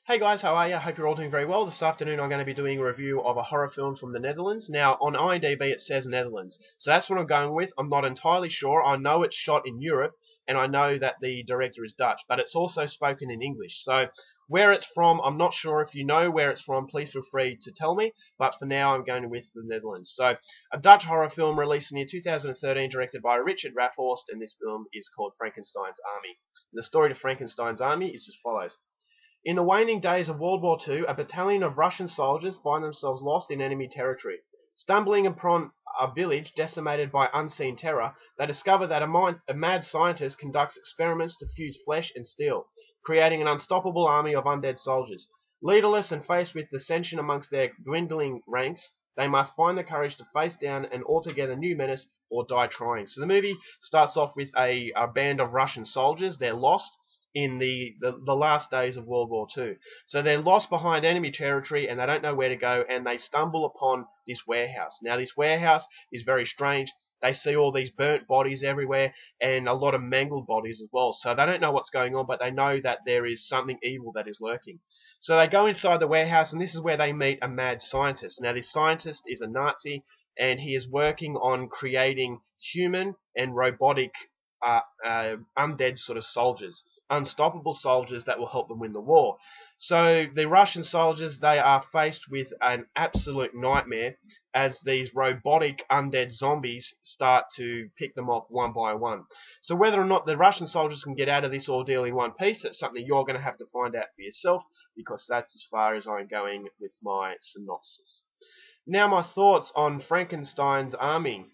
Hey guys, how are you? I hope you're all doing very well. This afternoon I'm going to be doing a review of a horror film from the Netherlands. Now, on IMDb it says Netherlands, so that's what I'm going with. I'm not entirely sure. I know it's shot in Europe, and I know that the director is Dutch, but it's also spoken in English. So, where it's from, I'm not sure. If you know where it's from, please feel free to tell me, but for now I'm going with the Netherlands. So, a Dutch horror film released in the year 2013, directed by Richard Raaphorst, and this film is called Frankenstein's Army. The story to Frankenstein's Army is as follows. In the waning days of World War II, a battalion of Russian soldiers find themselves lost in enemy territory. Stumbling upon a village decimated by unseen terror, they discover that a mad scientist conducts experiments to fuse flesh and steel, creating an unstoppable army of undead soldiers. Leaderless and faced with dissension amongst their dwindling ranks, they must find the courage to face down an altogether new menace or die trying. So the movie starts off with a band of Russian soldiers. They're lost in the last days of World War II. So they're lost behind enemy territory and they don't know where to go, and they stumble upon this warehouse. Now this warehouse is very strange. They see all these burnt bodies everywhere and a lot of mangled bodies as well. So they don't know what's going on, but they know that there is something evil that is lurking. So they go inside the warehouse, and this is where they meet a mad scientist. Now this scientist is a Nazi, and he is working on creating human and robotic undead sort of soldiers, unstoppable soldiers that will help them win the war. So the Russian soldiers, they are faced with an absolute nightmare as these robotic undead zombies start to pick them off one by one. So whether or not the Russian soldiers can get out of this ordeal in one piece, that's something you're going to have to find out for yourself, because that's as far as I'm going with my synopsis. Now my thoughts on Frankenstein's Army.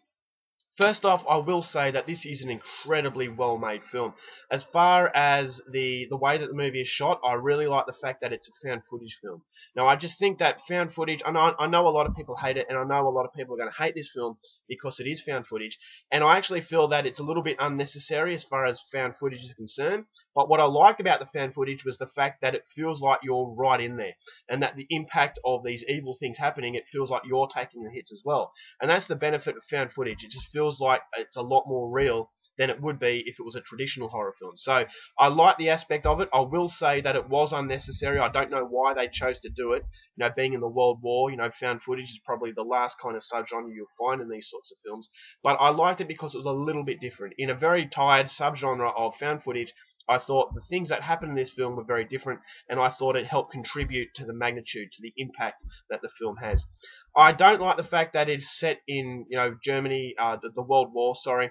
First off, I will say that this is an incredibly well-made film. As far as the way that the movie is shot, I really like the fact that it's a found footage film. Now, I just think that found footage, I know a lot of people hate it, and I know a lot of people are going to hate this film because it is found footage, and I actually feel that it's a little bit unnecessary as far as found footage is concerned. But what I liked about the found footage was the fact that it feels like you're right in there, and that the impact of these evil things happening, it feels like you're taking the hits as well. And that's the benefit of found footage. It just feels like it's a lot more real than it would be if it was a traditional horror film. So I like the aspect of it. I will say that it was unnecessary. I don't know why they chose to do it. You know, being in the World War, found footage is probably the last kind of subgenre you'll find in these sorts of films. But I liked it because it was a little bit different. In a very tired subgenre of found footage, I thought the things that happened in this film were very different, and I thought it helped contribute to the magnitude, to the impact that the film has. I don't like the fact that it's set in, Germany, the World War, sorry.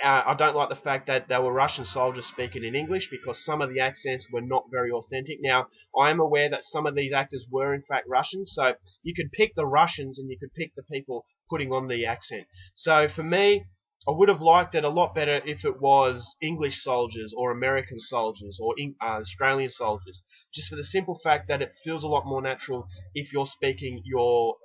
I don't like the fact that there were Russian soldiers speaking in English, because some of the accents were not very authentic. Now, I am aware that some of these actors were in fact Russian, so you could pick the Russians and you could pick the people putting on the accent. So for me, I would have liked it a lot better if it was English soldiers or American soldiers or Australian soldiers, just for the simple fact that it feels a lot more natural if you're speaking your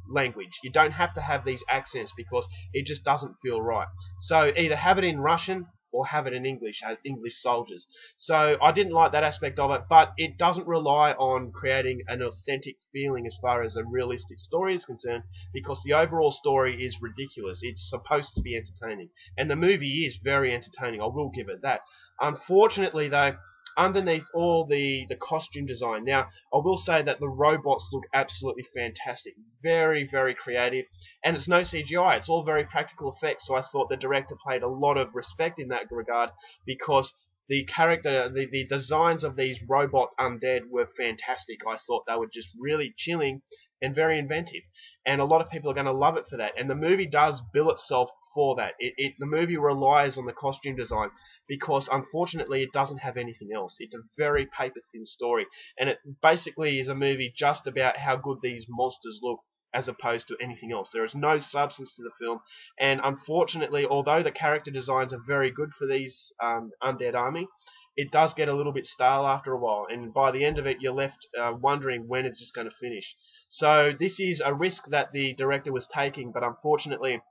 language. You don't have to have these accents because it just doesn't feel right. So either have it in Russian or have it in English, as English soldiers. So I didn't like that aspect of it, but it doesn't rely on creating an authentic feeling as far as a realistic story is concerned, because the overall story is ridiculous. It's supposed to be entertaining, and the movie is very entertaining, I will give it that. Unfortunately though, underneath all the costume design. Now, I will say that the robots look absolutely fantastic. Very, very creative. And it's no CGI. It's all very practical effects. So I thought the director played a lot of respect in that regard, because the designs of these robot undead were fantastic. I thought they were just really chilling and very inventive. And a lot of people are going to love it for that. And the movie does bill itself for that. The movie relies on the costume design, because unfortunately it doesn't have anything else. It's a very paper thin story, and it basically is a movie just about how good these monsters look, as opposed to anything else. There is no substance to the film, and unfortunately, although the character designs are very good for these undead army, it does get a little bit stale after a while, and by the end of it you're left wondering when it's just going to finish. So this is a risk that the director was taking, but unfortunately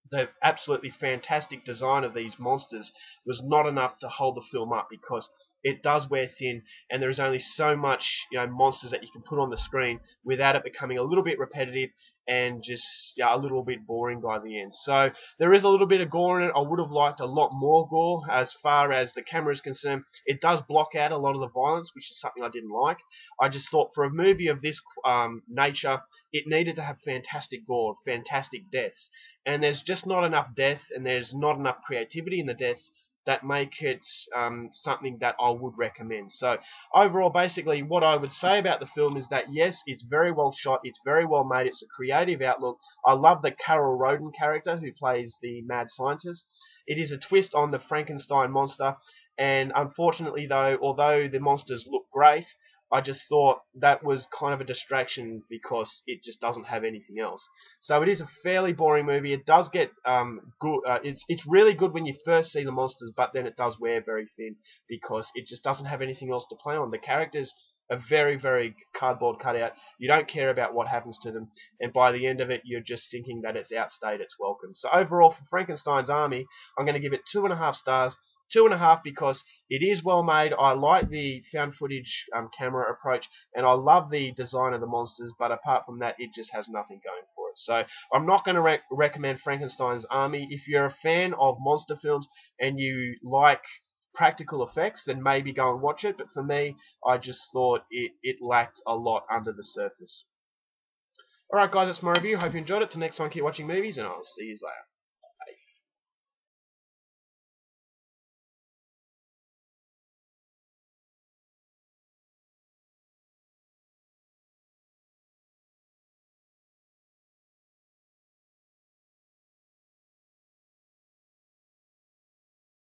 the absolutely fantastic design of these monsters was not enough to hold the film up, because it does wear thin, and there is only so much, monsters that you can put on the screen without it becoming a little bit repetitive and just, a little bit boring by the end. So there is a little bit of gore in it. I would have liked a lot more gore. As far as the camera is concerned, it does block out a lot of the violence, which is something I didn't like. I just thought for a movie of this nature, it needed to have fantastic gore, fantastic deaths, and there's just not enough death, and there's not enough creativity in the deaths that make it something that I would recommend. So overall, basically, what I would say about the film is that yes, it's very well shot, it's very well made, it's a creative outlook. I love the Carol Roden character who plays the mad scientist. It is a twist on the Frankenstein monster, and unfortunately though, although the monsters look great, I just thought that was kind of a distraction because it just doesn't have anything else. So it is a fairly boring movie. It does get good. It's really good when you first see the monsters, but then it does wear very thin because it just doesn't have anything else to play on. The characters are very, very cardboard cutout. You don't care about what happens to them, and by the end of it, you're just thinking that it's outstayed its welcome. So overall, for Frankenstein's Army, I'm going to give it 2.5 stars. 2.5 because it is well made. I like the found footage camera approach, and I love the design of the monsters, but apart from that, it just has nothing going for it. So I'm not going to recommend Frankenstein's Army. If you're a fan of monster films and you like practical effects, then maybe go and watch it. But for me, I just thought it lacked a lot under the surface. Alright guys, that's my review. Hope you enjoyed it. Till next time, keep watching movies, and I'll see you later.